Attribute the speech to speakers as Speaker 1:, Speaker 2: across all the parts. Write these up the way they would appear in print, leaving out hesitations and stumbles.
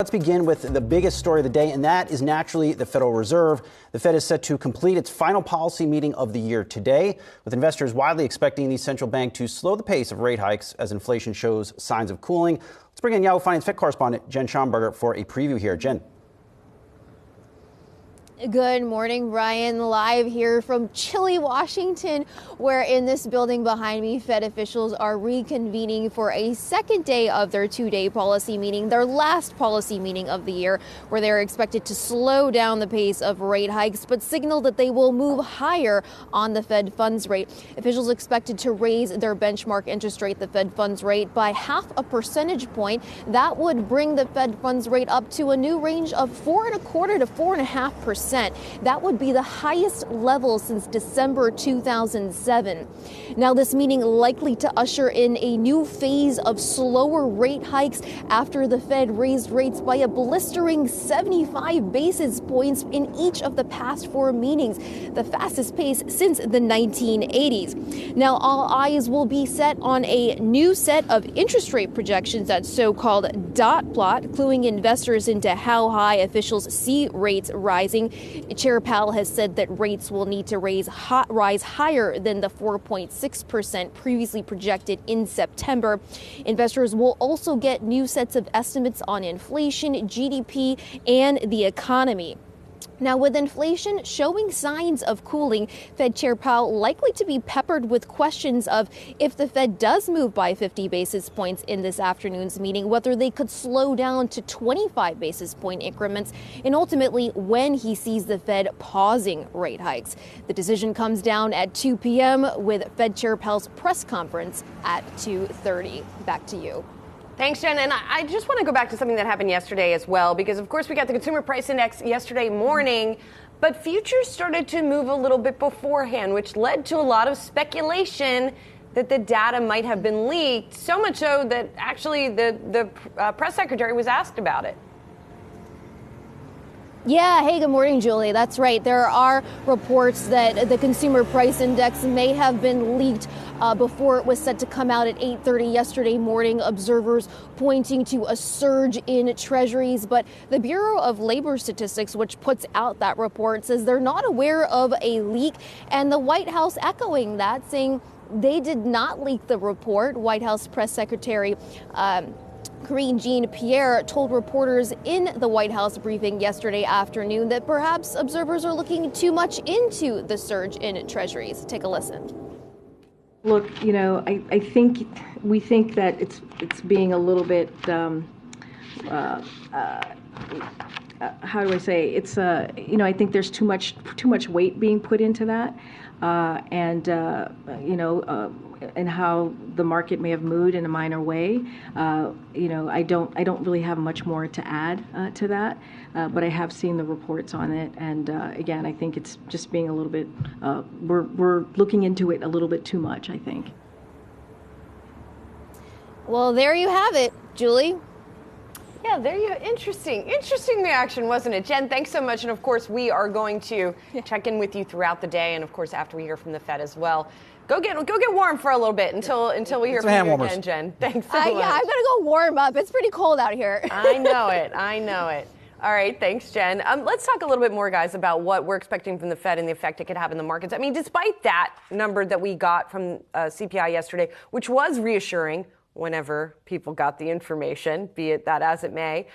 Speaker 1: Let's begin with the biggest story of the day, and that is naturally the Federal Reserve. The Fed is set to complete its final policy meeting of the year today, with investors widely expecting the central bank to slow the pace of rate hikes as inflation shows signs of cooling. Let's bring in Yahoo Finance Fed correspondent Jen Schonberger for a preview here. Jen.
Speaker 2: Good morning, Brian. Live here from chilly Washington, where in this building behind me, Fed officials are reconvening for a second day of their two-day policy meeting, their last policy meeting of the year, where they're expected to slow down the pace of rate hikes, but signal that they will move higher on the Fed funds rate. Officials expected to raise their benchmark interest rate, the Fed funds rate, by 0.5 percentage point. That would bring the Fed funds rate up to a new range of 4.25% to 4.5%. That would be the highest level since December 2007. Now, this meeting likely to usher in a new phase of slower rate hikes after the Fed raised rates by a blistering 75 basis points in each of the past 4 meetings, the fastest pace since the 1980s. Now, all eyes will be set on a new set of interest rate projections, that so-called dot plot, cluing investors into how high officials see rates rising. Chair Powell has said that rates will need to rise higher than the 4.6% previously projected in September. Investors will also get new sets of estimates on inflation, GDP, and the economy. Now, with inflation showing signs of cooling, Fed Chair Powell likely to be peppered with questions of if the Fed does move by 50 basis points in this afternoon's meeting, whether they could slow down to 25 basis point increments, and ultimately when he sees the Fed pausing rate hikes. The decision comes down at 2 p.m. with Fed Chair Powell's press conference at 2:30. Back to you.
Speaker 3: Thanks, Jen. And I just want to go back to something that happened yesterday as well, because, of course, we got the Consumer Price Index yesterday morning, but futures started to move a little bit beforehand, which led to a lot of speculation that the data might have been leaked, so much so that actually the press secretary was asked about it.
Speaker 2: Yeah. Hey, good morning, Julie. That's right. There are reports that the Consumer Price Index may have been leaked before it was set to come out at 8:30 yesterday morning. Observers pointing to a surge in treasuries. But the Bureau of Labor Statistics, which puts out that report, says they're not aware of a leak. And the White House echoing that, saying they did not leak the report. White House Press Secretary Karine Jean-Pierre told reporters in the White House briefing yesterday afternoon that perhaps observers are looking too much into the surge in treasuries. Take a listen.
Speaker 4: Look, I think we think that it's being a little bit, how do I say? It's I think there's too much weight being put into that, and how the market may have moved in a minor way. I don't really have much more to add to that, but I have seen the reports on it, and again, I think it's just being a little bit. We're looking into it a little bit too much, I think.
Speaker 2: Well, there you have it, Julie.
Speaker 3: Yeah, there you go. Interesting reaction, wasn't it? Jen, thanks so much. And of course, we are going to check in with you throughout the day, and of course, after we hear from the Fed as well. Go get warm for a little bit until we hear from you again, Jen. Thanks so much.
Speaker 2: Yeah, I'm gonna go warm up. It's pretty cold out here.
Speaker 3: I know it. All right, thanks, Jen. Let's talk a little bit more, guys, about what we're expecting from the Fed and the effect it could have in the markets. I mean, despite that number that we got from CPI yesterday, which was reassuring whenever people got the information, be it that as it may,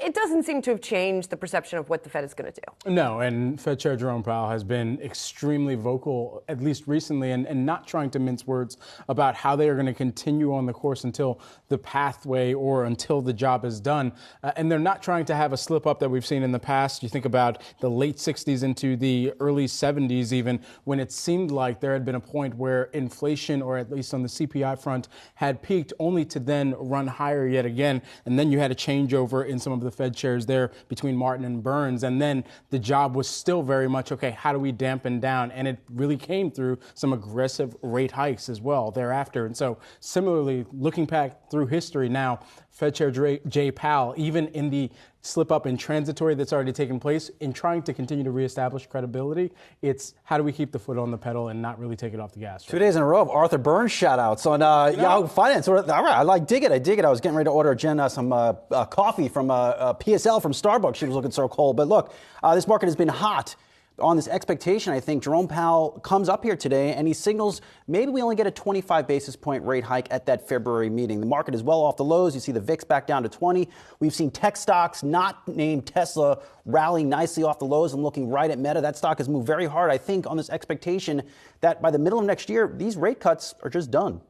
Speaker 3: it doesn't seem to have changed the perception of what the Fed is going to do.
Speaker 5: No, and Fed Chair Jerome Powell has been extremely vocal, at least recently, and not trying to mince words about how they are going to continue on the course until the pathway or until the job is done. And they're not trying to have a slip up that we've seen in the past. You think about the late 60s into the early 70s even, when it seemed like there had been a point where inflation, or at least on the CPI front, had peaked, only to then run higher yet again. And then you had a changeover in some of the Fed chairs there between Martin and Burns. And then the job was still very much, okay, how do we dampen down? And it really came through some aggressive rate hikes as well thereafter. And so similarly, looking back through history now, Fed Chair Jay Powell, even in the slip up and transitory that's already taken place. In trying to continue to reestablish credibility, it's how do we keep the foot on the pedal and not really take it off the gas?
Speaker 1: 2 days in a row of Arthur Burns shout-outs on Yahoo Finance. All right, I dig it. I was getting ready to order Jen some coffee from PSL from Starbucks. She was looking so cold. But look, this market has been hot on this expectation. I think Jerome Powell comes up here today and he signals maybe we only get a 25 basis point rate hike at that February meeting. The market is well off the lows. You see the VIX back down to 20. We've seen tech stocks, not named Tesla, rallying nicely off the lows. I'm looking right at Meta. That stock has moved very hard, I think, on this expectation that by the middle of next year, these rate cuts are just done.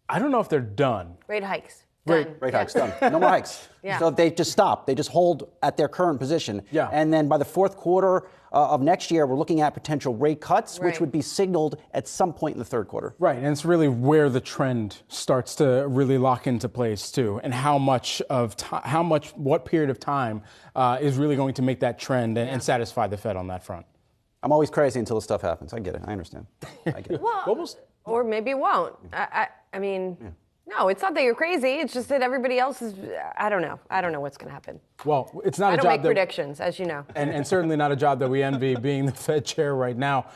Speaker 5: I don't know if they're done.
Speaker 3: Rate hikes.
Speaker 1: Rate hikes done. No more hikes.
Speaker 3: Yeah.
Speaker 1: So they just stop. They just hold at their current position.
Speaker 5: Yeah.
Speaker 1: And then by the fourth quarter of next year, we're looking at potential rate cuts, which
Speaker 3: Right.
Speaker 1: would be signaled at some point in the third quarter.
Speaker 5: Right, and it's really where the trend starts to really lock into place too, and what period of time is really going to make that trend and satisfy the Fed on that front.
Speaker 1: I'm always crazy until the stuff happens. I get it. I understand. I get it.
Speaker 3: Well, or maybe it won't. I mean, no, it's not that you're crazy. It's just that everybody else is, I don't know. I don't know what's going to happen.
Speaker 5: Well, it's not
Speaker 3: I
Speaker 5: a
Speaker 3: don't
Speaker 5: job
Speaker 3: make predictions, as you know.
Speaker 5: and certainly not a job that we envy being the Fed chair right now.